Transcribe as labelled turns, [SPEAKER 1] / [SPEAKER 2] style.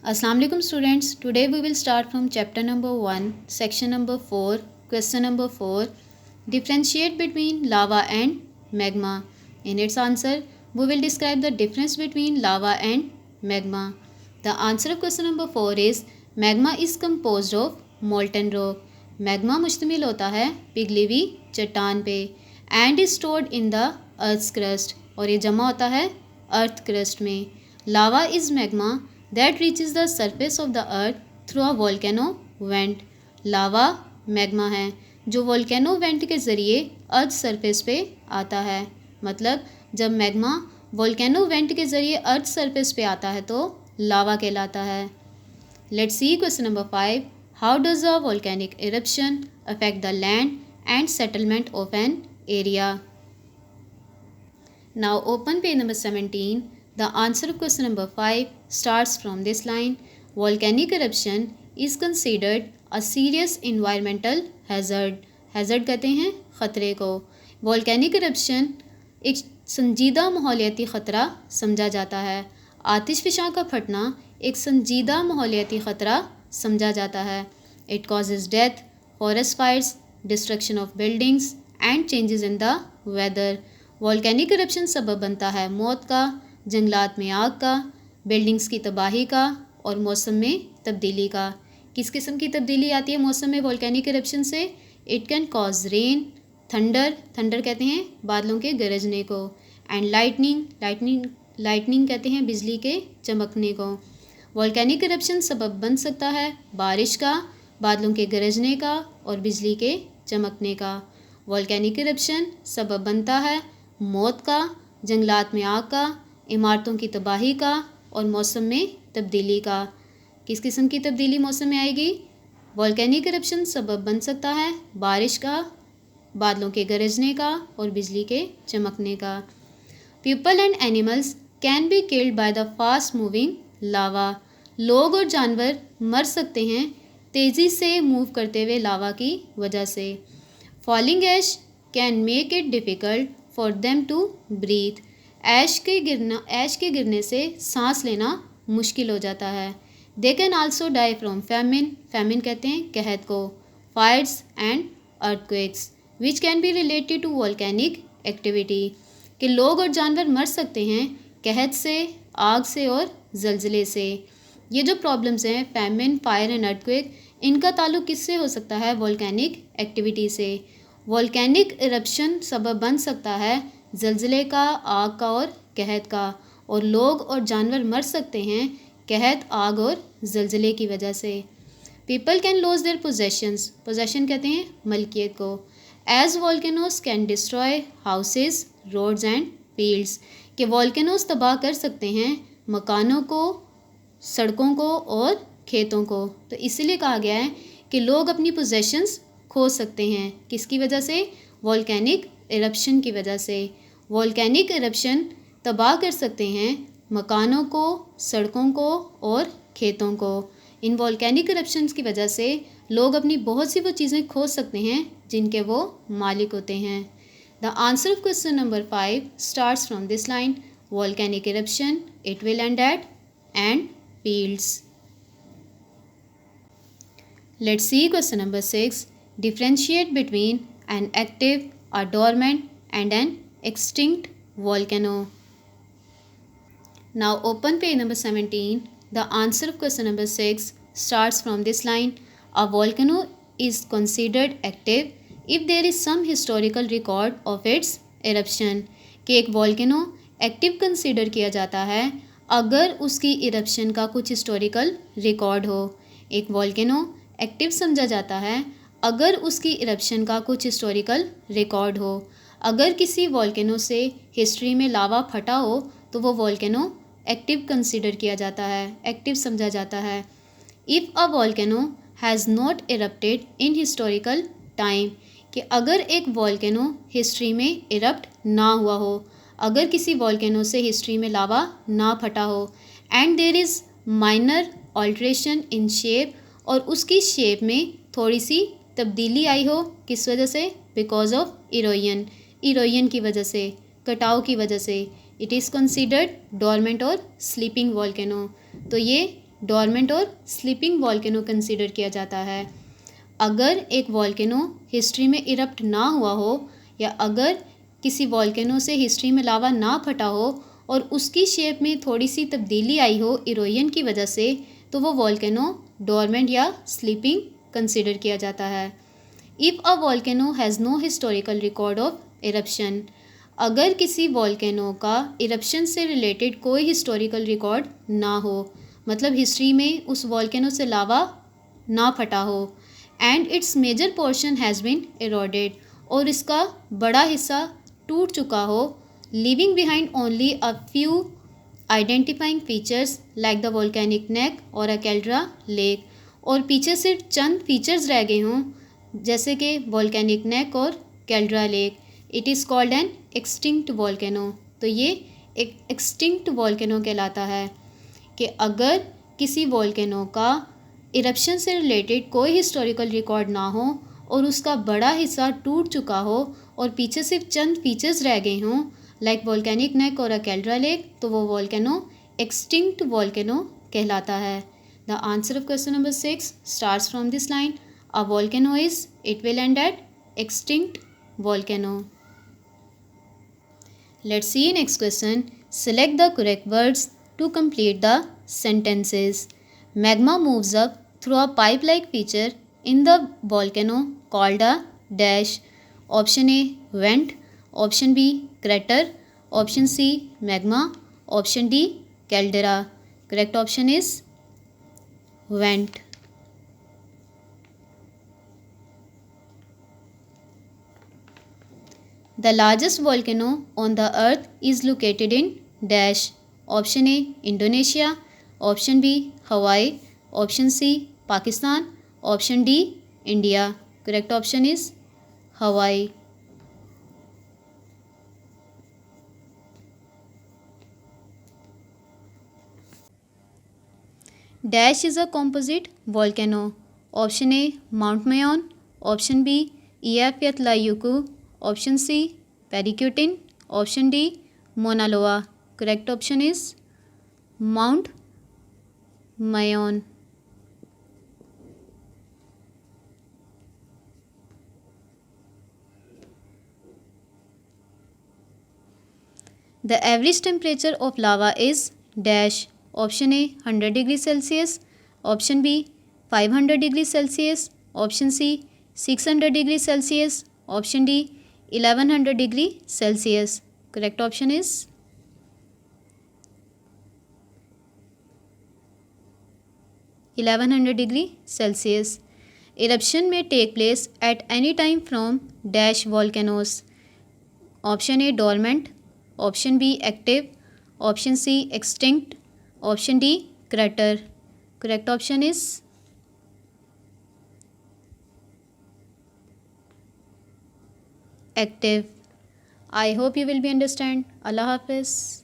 [SPEAKER 1] Assalamu alaikum students. Today we will start from chapter number 1, section number 4, question number 4. Differentiate between lava and magma. In its answer, we will describe the difference between lava and magma. The answer of question number 4 is magma is composed of molten rock. Magma मुश्तमिल होता है पिघली हुई चट्टान पे and is stored in the earth's crust और ये जमा होता है अर्थ क्रस्ट में. Lava is magma that reaches the surface of the earth through a volcano vent. Lava magma है जो वोल्केनो वेंट के ज़रिए अर्थ सरफेस पे आता है. मतलब जब मैग्मा वोल्केनो वेंट के ज़रिए अर्थ सरफेस पे आता है तो लावा कहलाता है. Let's see question number 5. How does a volcanic eruption affect the land and settlement of an area. Now open page number 17. The answer of question number 5 starts from this line. Volcanic eruption is considered a serious environmental hazard. Hazard कहते हैं ख़तरे को. Volcanic eruption एक संजीदा माहौलियाती ख़तरा समझा जाता है. आतिशफ़शां का फटना एक संजीदा माहौलियाती ख़तरा समझा जाता है. It causes death, forest fires, destruction of buildings and changes in the weather. Volcanic eruption सबब बनता है मौत का, जंगलात में आग का, बिल्डिंग्स की तबाही का और मौसम में तब्दीली का. किस किस्म की तब्दीली आती है मौसम में वोल्केनिक इरप्शन से? It can cause rain, thunder कहते हैं बादलों के गरजने को, एंड लाइटनिंग कहते हैं बिजली के चमकने को. वोल्केनिक इरप्शन सबब बन सकता है बारिश का, बादलों के गरजने का और बिजली के चमकने का. वोल्केनिक इरप्शन सबब बनता है मौत का, जंगलात में आग का, इमारतों की तबाही का और मौसम में तब्दीली का. किस किस्म की तब्दीली मौसम में आएगी? वोल्केनिक इरप्शन सबब बन सकता है बारिश का, बादलों के गरजने का और बिजली के चमकने का. People and animals can be killed by the fast moving lava. लोग और जानवर मर सकते हैं तेज़ी से मूव करते हुए लावा की वजह से. Falling ash can make it difficult for them to breathe. Ash के गिरने से सांस लेना मुश्किल हो जाता है. They can also die from famine कहते हैं कहत को. Fires and earthquakes which can be related to volcanic activity. कि लोग और जानवर मर सकते हैं कहत से, आग से और जलजले से. ये जो प्रॉब्लम्स हैं फैमिन, फायर एंड अर्थक्वेक, इनका ताल्लुक किससे हो सकता है? वोल्केनिक एक्टिविटी से. वोल्केनिक इरप्शन सबब बन सकता है जलजले का, आग का और कहत का, और लोग और जानवर मर सकते हैं कहत, आग और जलजले की वजह से. People can loss their possession कहते हैं मलकियत को. As volcanoes can destroy houses, roads and fields. कि वोल्केनोस तबाह कर सकते हैं मकानों को, सड़कों को और खेतों को. तो इसीलिए कहा गया है कि लोग अपनी पोजेशंस खो सकते हैं. किसकी वजह से? वोल्केनिक इरप्शन की वजह से. वोल्केनिक इरप्शन तबाह कर सकते हैं मकानों को, सड़कों को और खेतों को. इन वोल्केनिक इरप्शंस की वजह से लोग अपनी बहुत सी वो चीज़ें खो सकते हैं जिनके वो मालिक होते हैं. The answer of question number 5 starts from this line. Volcanic eruption it will end at and fields. Let's see question number 6. Differentiate between an active, a dormant and an extinct volcano. Now open page number 17. The answer of question number 6 starts from this line. A volcano is considered active if there is some historical record of its eruption. कि एक volcano active consider किया जाता है अगर उसकी eruption का कुछ historical record हो. एक वोल्केनो एक्टिव समझा जाता है अगर उसकी इरप्शन का कुछ हिस्टोरिकल रिकॉर्ड हो. अगर किसी वोल्केनो से हिस्ट्री में लावा फटा हो तो वो वोल्केनो एक्टिव कंसीडर किया जाता है, एक्टिव समझा जाता है. If a volcano has not erupted in historical time. कि अगर एक वोल्केनो हिस्ट्री में इरप्ट ना हुआ हो, अगर किसी वोल्केनो से हिस्ट्री में लावा ना फटा हो, and there is minor alteration in shape, और उसकी शेप में थोड़ी सी तब्दीली आई हो. किस वजह से? बिकॉज ऑफ इरोजन की वजह से, कटाव की वजह से. इट इज़ कंसिडर्ड डोरमेंट और स्लीपिंग वोल्केनो. तो ये डोरमेंट और स्लीपिंग वॉल्केनो कंसीडर किया जाता है। अगर एक वॉल्केनो हिस्ट्री में इरप्ट ना हुआ हो या अगर किसी वॉल्केनो से हिस्ट्री में लावा ना फटा हो और उसकी शेप में थोड़ी सी तब्दीली आई हो इरोजन की वजह से, तो वो वॉल्केनो डोरमेंट या स्लीपिंग कंसीडर किया जाता है। If a volcano has no historical record of eruption, अगर किसी वॉल्केनो का इरप्शन से रिलेटेड कोई हिस्टोरिकल रिकॉर्ड ना हो, मतलब हिस्ट्री में उस वॉल्केनो से लावा ना फटा हो, and its major portion has been eroded, और इसका बड़ा हिस्सा टूट चुका हो, leaving behind only a few identifying features like the volcanic neck और अ कैल्ड्रा लेक, और पीछे सिर्फ चंद फीचर्स रह गए हों जैसे कि वोल्केनिक नेक और caldera lake, it is called an extinct volcano. तो ये एक एक्सटिंक्ट वॉल्केनो कहलाता है कि अगर किसी वॉल्केनो का इरप्शन से रिलेटेड कोई हिस्टोरिकल रिकॉर्ड ना हो और उसका बड़ा हिस्सा टूट चुका हो और पीछे सिर्फ चंद फीचर्स रह गए हों लाइक वोल्केनिक नेक और अ कैल्ड्रा लेक, तो वो वॉल्केनो एक्सटिंक्ट वॉल्केनो कहलाता है। The answer of question number 6 starts from this line, a volcano is, it will end at extinct volcano. Let's see next question. Select the correct words to complete the sentences. Magma moves up through a pipe-like feature in the volcano called a dash. Option A vent, option B crater, option C magma, option D caldera. Correct option is vent. The largest volcano on the earth is located in dash. Option A Indonesia, option B Hawaii, option C Pakistan, option D India. Correct option is Hawaii. Dash is a composite volcano. Option A Mount Mayon, option B Eyjafjallajökull, option C Paricutin, option D Mauna Loa. Correct option is Mount Mayon. The average temperature of lava is dash. Option A 100 degrees Celsius, option B 500 degrees Celsius, option C 600 degrees Celsius, option D 1100 degrees Celsius. Correct option is 1100 degrees Celsius. Eruption may take place at any time from dash volcanoes. Option A dormant, option B active, option C extinct, option D crater. Correct option is active. I hope you will be understand. Allah Hafiz.